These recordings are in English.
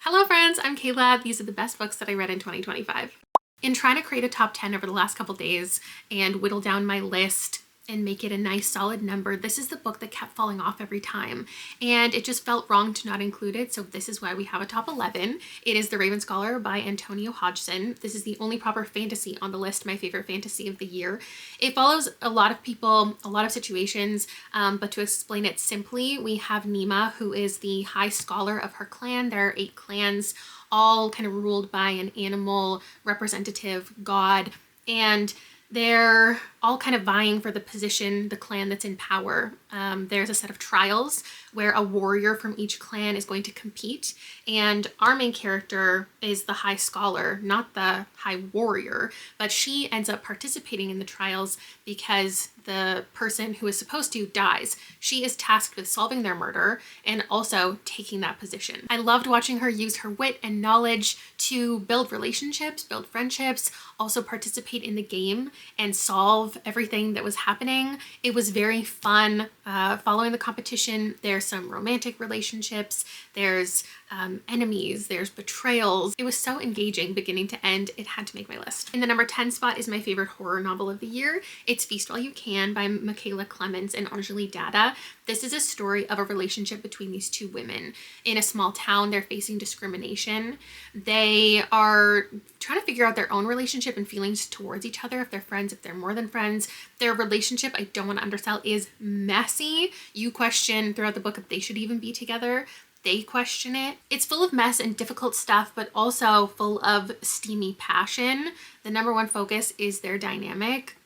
Hello friends, I'm Kayla. These are the best books that I read in 2025. In trying to create a top 10 over the last couple days and whittle down my list and make it a nice solid number, this is the book that kept falling off every time. And it just felt wrong to not include it, so this is why we have a top 11. It is The Raven Scholar by Antonio Hodgson. This is the only proper fantasy on the list, my favorite fantasy of the year. It follows a lot of people, a lot of situations, but to explain it simply, we have Nima, who is the high scholar of her clan. There are 8 clans, all kind of ruled by an animal representative god, and they're all kind of vying for the position, the clan that's in power. There's a set of trials where a warrior from each clan is going to compete, and our main character is the high scholar, not the high warrior, but she ends up participating in the trials because the person who is supposed to dies. She is tasked with solving their murder and also taking that position. I loved watching her use her wit and knowledge to build relationships, build friendships, also participate in the game and solve everything that was happening. It was very fun. Following the competition, there's some romantic relationships, there's enemies, there's betrayals. It was so engaging beginning to end, it had to make my list. In the number 10 spot is my favorite horror novel of the year. It's Feast While You Can by Michaela Clemens and Anjali Datta. This is a story of a relationship between these two women. In a small town, they're facing discrimination. They are trying to figure out their own relationship and feelings towards each other, if they're friends, if they're more than friends. Their relationship, I don't want to undersell, is messy. You question throughout the book if they should even be together. They question it. It's full of mess and difficult stuff, but also full of steamy passion. The number one focus is their dynamic,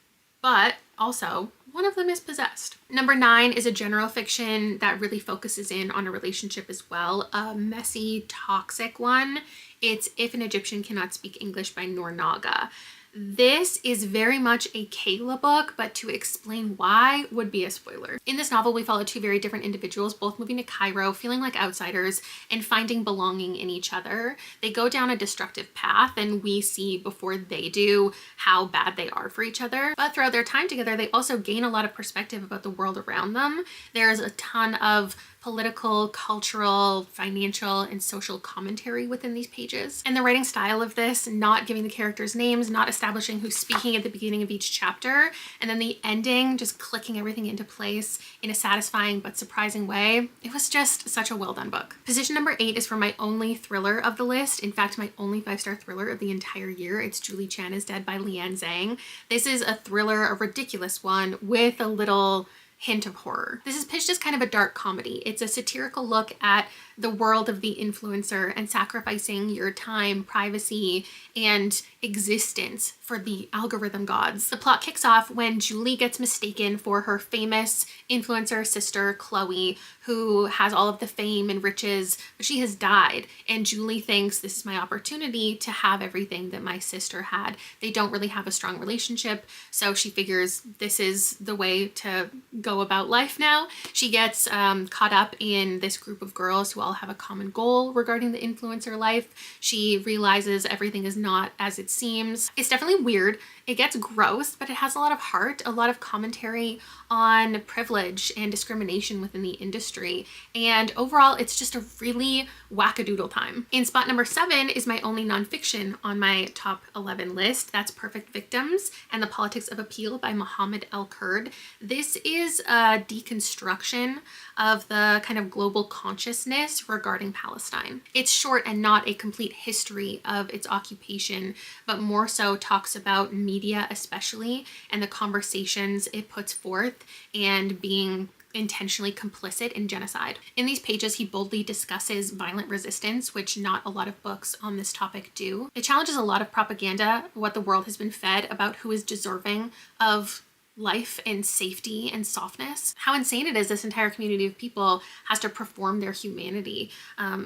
but also one of them is possessed. Number 9 is a general fiction that really focuses in on a relationship as well, a messy, toxic one. It's If an Egyptian Cannot Speak English by Noor Naga. This is very much a Kayla book, but to explain why would be a spoiler. In this novel, we follow 2 very different individuals, both moving to Cairo, feeling like outsiders, and finding belonging in each other. They go down a destructive path, and we see before they do how bad they are for each other. But throughout their time together, they also gain a lot of perspective about the world around them. There's a ton of political, cultural, financial, and social commentary within these pages. And the writing style of this, not giving the characters names, not establishing who's speaking at the beginning of each chapter, and then the ending, just clicking everything into place in a satisfying but surprising way. It was just such a well done book. Position number 8 is for my only thriller of the list. In fact, my only 5-star thriller of the entire year. It's Julie Chan is Dead by Lian Zhang. This is a thriller, a ridiculous one with a little hint of horror. This is pitched as kind of a dark comedy. It's a satirical look at the world of the influencer and sacrificing your time, privacy, and existence for the algorithm gods. The plot kicks off when Julie gets mistaken for her famous influencer sister, Chloe, who has all of the fame and riches, but she has died. And Julie thinks, this is my opportunity to have everything that my sister had. They don't really have a strong relationship, so she figures this is the way to go about life now. She gets caught up in this group of girls who all have a common goal regarding the influencer life. She realizes everything is not as it seems. It's definitely weird. It gets gross, but it has a lot of heart, a lot of commentary on privilege and discrimination within the industry. And overall, it's just a really wackadoodle time. In spot number 7 is my only nonfiction on my top 11 list. That's Perfect Victims and the Politics of Appeal by Mohammed El-Kurd. This is a deconstruction of the kind of global consciousness regarding Palestine. It's short and not a complete history of its occupation, but more so talks about media especially and the conversations it puts forth and being intentionally complicit in genocide. In these pages, he boldly discusses violent resistance, which not a lot of books on this topic do. It challenges a lot of propaganda, what the world has been fed about who is deserving of life and safety and softness. How insane it is this entire community of people has to perform their humanity.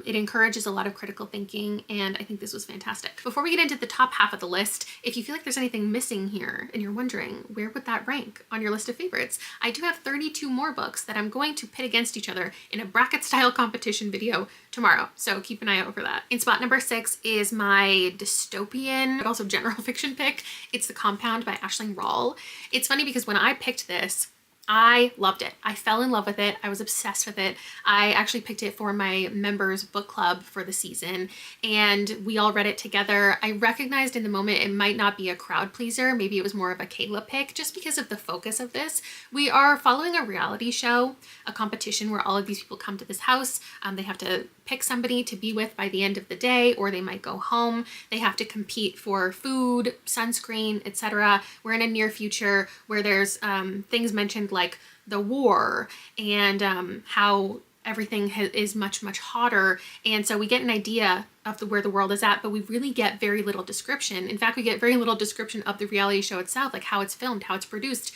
It encourages a lot of critical thinking, and I think this was fantastic. Before we get into the top half of the list, if you feel like there's anything missing here and you're wondering where would that rank on your list of favorites, I do have 32 more books that I'm going to pit against each other in a bracket style competition video tomorrow, so keep an eye out for that. In spot number 6 is my dystopian but also general fiction pick. It's The Compound by Aisling Raul. It's funny because when I picked this, I loved it. I fell in love with it. I was obsessed with it. I actually picked it for my members book club for the season, and we all read it together. I recognized in the moment it might not be a crowd pleaser. Maybe it was more of a Kayla pick just because of the focus of this. We are following a reality show, a competition where all of these people come to this house. They have to pick somebody to be with by the end of the day, or they might go home. They have to compete for food, sunscreen, etc. We're in a near future where there's things mentioned like the war and how everything is much, much hotter. And so we get an idea of where the world is at, but we really get very little description. In fact, we get very little description of the reality show itself, like how it's filmed, how it's produced,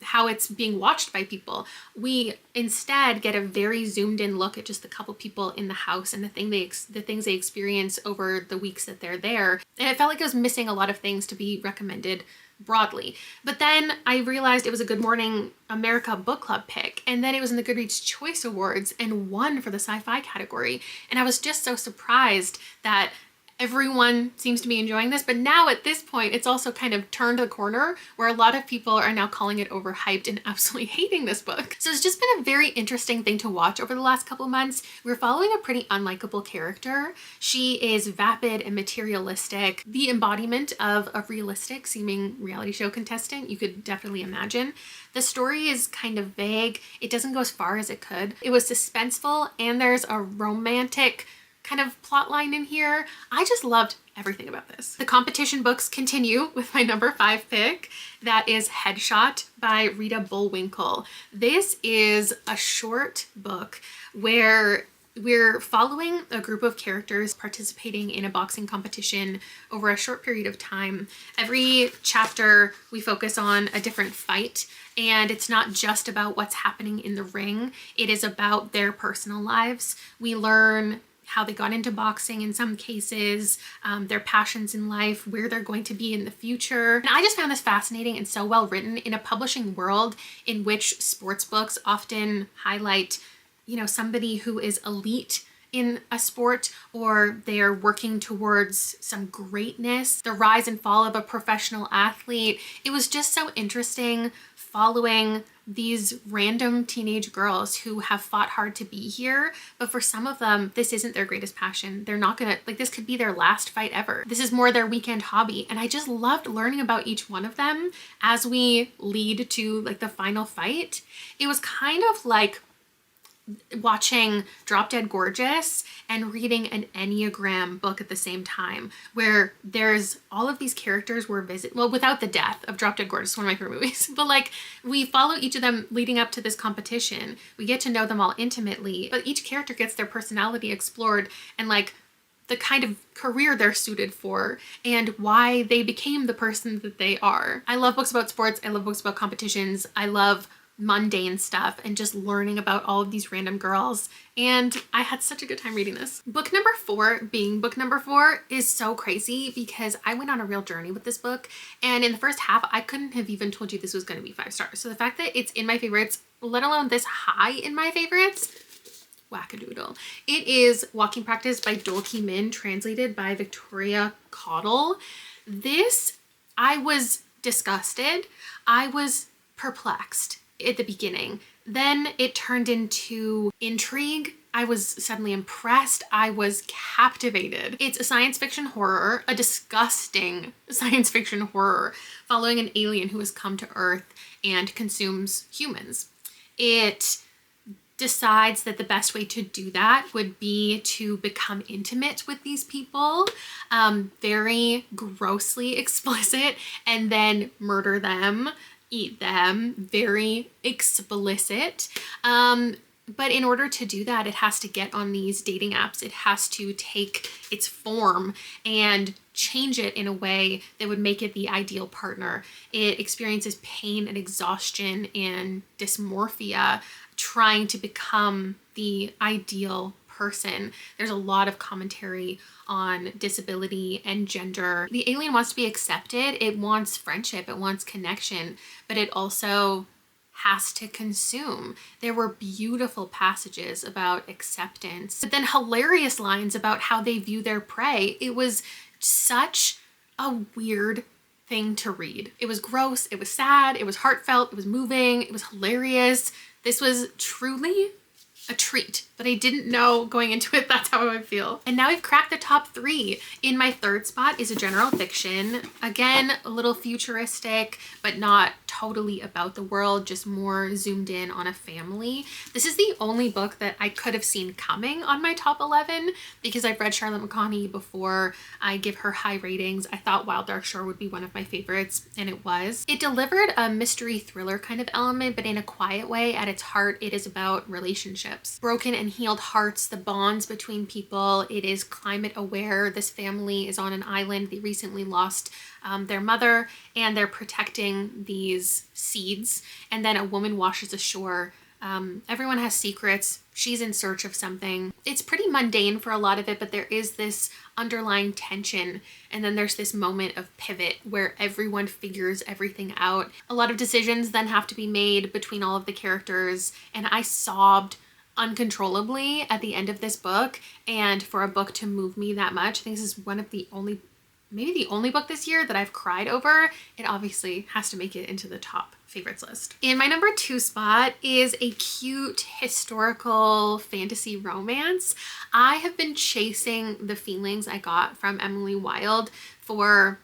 how it's being watched by people. We instead get a very zoomed in look at just the couple people in the house and the things they experience over the weeks that they're there. And it felt like it was missing a lot of things to be recommended broadly. But then I realized it was a Good Morning America book club pick, and then it was in the Goodreads Choice Awards and won for the sci-fi category. And I was just so surprised that everyone seems to be enjoying this, but now at this point, it's also kind of turned the corner where a lot of people are now calling it overhyped and absolutely hating this book. So it's just been a very interesting thing to watch over the last couple months. We're following a pretty unlikable character. She is vapid and materialistic, the embodiment of a realistic seeming reality show contestant, you could definitely imagine. The story is kind of vague. It doesn't go as far as it could. It was suspenseful, and there's a romantic kind of plot line in here. I just loved everything about this. The competition books continue with my number 5 pick. That is Headshot by Rita Bullwinkle. This is a short book where we're following a group of characters participating in a boxing competition over a short period of time. Every chapter we focus on a different fight, and it's not just about what's happening in the ring. It is about their personal lives. We learn how they got into boxing in some cases, their passions in life, where they're going to be in the future. And I just found this fascinating and so well written in a publishing world in which sports books often highlight, you know, somebody who is elite in a sport, or they are working towards some greatness, the rise and fall of a professional athlete. It was just so interesting following these random teenage girls who have fought hard to be here, but for some of them, this isn't their greatest passion. They're not gonna, like, this could be their last fight ever. This is more their weekend hobby. And I just loved learning about each one of them as we lead to like the final fight. It was kind of like watching Drop Dead Gorgeous and reading an Enneagram book at the same time, where there's all of these characters we're well, without the death of Drop Dead Gorgeous, one of my favorite movies, but like we follow each of them leading up to this competition. We get to know them all intimately, but each character gets their personality explored and like the kind of career they're suited for and why they became the person that they are. I love books about sports. I love books about competitions. I love mundane stuff and just learning about all of these random girls, and I had such a good time reading this. Book number 4 being book number 4 is so crazy because I went on a real journey with this book, and in the first half I couldn't have even told you this was going to be 5 stars. So the fact that it's in my favorites, let alone this high in my favorites, wackadoodle. It is Walking Practice by Dolki Min, translated by Victoria Caudle. This, I was disgusted. I was perplexed at the beginning. Then it turned into intrigue. I was suddenly impressed. I was captivated. It's a science fiction horror, a disgusting science fiction horror, following an alien who has come to Earth and consumes humans. It decides that the best way to do that would be to become intimate with these people, very grossly explicit, and then murder them, eat them, very explicit. But in order to do that, it has to get on these dating apps. It has to take its form and change it in a way that would make it the ideal partner. It experiences pain and exhaustion and dysmorphia trying to become the ideal person. There's a lot of commentary on disability and gender. The alien wants to be accepted. It wants friendship. It wants connection, but it also has to consume. There were beautiful passages about acceptance, but then hilarious lines about how they view their prey. It was such a weird thing to read. It was gross, it was sad, it was heartfelt, it was moving, it was hilarious. This was truly a treat, but I didn't know going into it that's how I would feel. And now we've cracked the top 3. In my third spot is a general fiction. Again, a little futuristic, but not totally about the world, just more zoomed in on a family. This is the only book that I could have seen coming on my top 11 because I've read Charlotte McConaughey before. I give her high ratings. I thought Wild Dark Shore would be one of my favorites, and it was. It delivered a mystery thriller kind of element, but in a quiet way. At its heart, it is about relationships. Broken and healed hearts, the bonds between people. It is climate aware. This family is on an island. They recently lost their mother, and they're protecting these seeds. And then a woman washes ashore. Everyone has secrets. She's in search of something. It's pretty mundane for a lot of it, but there is this underlying tension. And then there's this moment of pivot where everyone figures everything out. A lot of decisions then have to be made between all of the characters. And I sobbed uncontrollably at the end of this book. And for a book to move me that much, I think this is one of the only, maybe the only book this year that I've cried over. It obviously has to make it into the top favorites list. In my number 2 spot is a cute historical fantasy romance. I have been chasing the feelings I got from Emily Wilde for,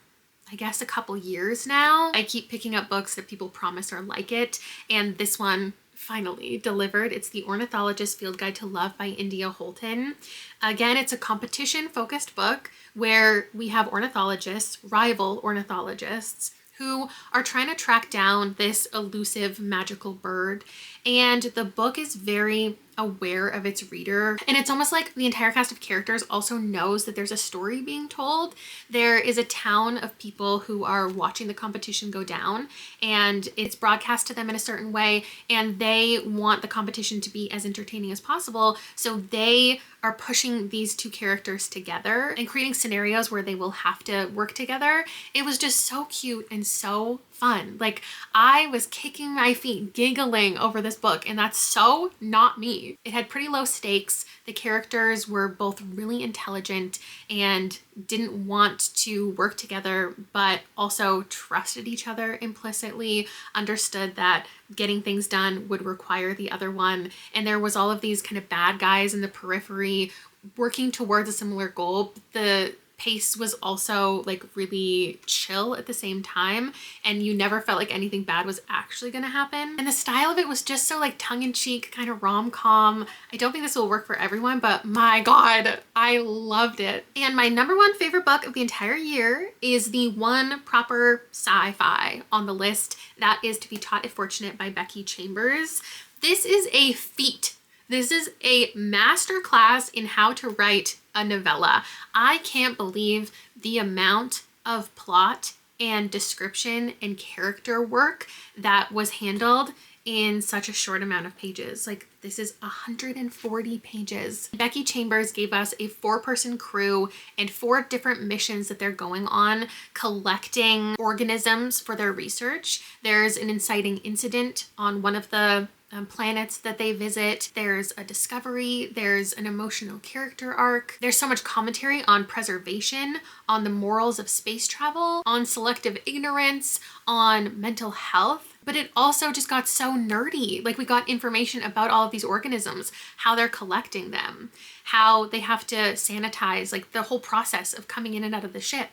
I guess, a couple years now. I keep picking up books that people promise are like it, and this one finally delivered. It's The Ornithologist's Field Guide to Love by India Holton. Again, it's a competition-focused book where we have ornithologists, rival ornithologists, who are trying to track down this elusive magical bird. And the book is very aware of its reader. And it's almost like the entire cast of characters also knows that there's a story being told. There is a town of people who are watching the competition go down, and it's broadcast to them in a certain way, and they want the competition to be as entertaining as possible. So they are pushing these two characters together and creating scenarios where they will have to work together. It was just so cute and so fun. Like, I was kicking my feet, giggling over this book, and that's so not me. It had pretty low stakes. The characters were both really intelligent and didn't want to work together, but also trusted each other implicitly, understood that getting things done would require the other one. And there was all of these kind of bad guys in the periphery working towards a similar goal. The pace was also like really chill at the same time, and you never felt like anything bad was actually gonna happen. And the style of it was just so like tongue-in-cheek, kind of rom-com. I don't think this will work for everyone, but my God, I loved it. And my number 1 favorite book of the entire year is the one proper sci-fi on the list. That is To Be Taught If Fortunate by Becky Chambers. This is a feat. This is a masterclass in how to write a novella. I can't believe the amount of plot and description and character work that was handled in such a short amount of pages. Like, this is 140 pages. Becky Chambers gave us a 4-person crew and 4 different missions that they're going on, collecting organisms for their research. There's an inciting incident on one of the planets that they visit. There's a discovery. There's an emotional character arc. There's so much commentary on preservation, on the morals of space travel, on selective ignorance, on mental health. But it also just got so nerdy. Like, we got information about all of these organisms, how they're collecting them, how they have to sanitize, like the whole process of coming in and out of the ship.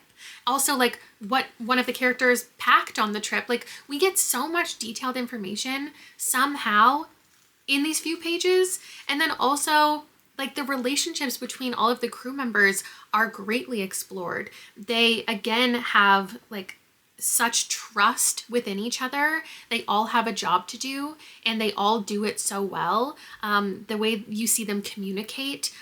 Also, like, what one of the characters packed on the trip. Like, we get so much detailed information somehow in these few pages. And then also, like, the relationships between all of the crew members are greatly explored. They, again, have, like, such trust within each other. They all have a job to do, and they all do it so well. The way you see them communicate,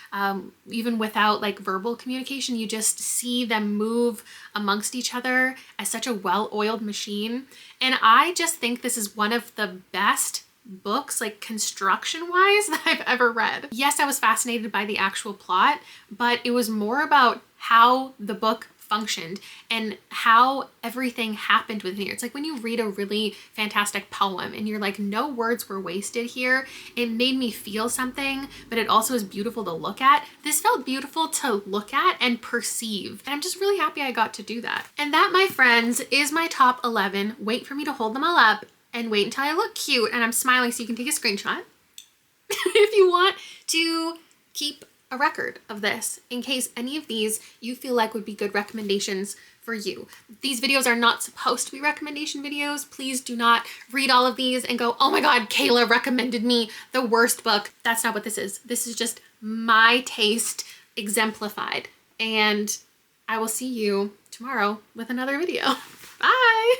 even without like verbal communication, you just see them move amongst each other as such a well-oiled machine. And I just think this is one of the best books, like construction-wise, that I've ever read. Yes, I was fascinated by the actual plot, but it was more about how the book functioned and how everything happened within here. It's like when you read a really fantastic poem and you're like, no words were wasted here. It made me feel something, but it also is beautiful to look at. This felt beautiful to look at and perceive. And I'm just really happy I got to do that. And that, my friends, is my top 11. Wait for me to hold them all up and wait until I look cute and I'm smiling so you can take a screenshot if you want to keep a record of this in case any of these you feel like would be good recommendations for you. These videos are not supposed to be recommendation videos. Please do not read all of these and go, oh my God, Kayla recommended me the worst book. That's not what this is. This is just my taste exemplified. And I will see you tomorrow with another video.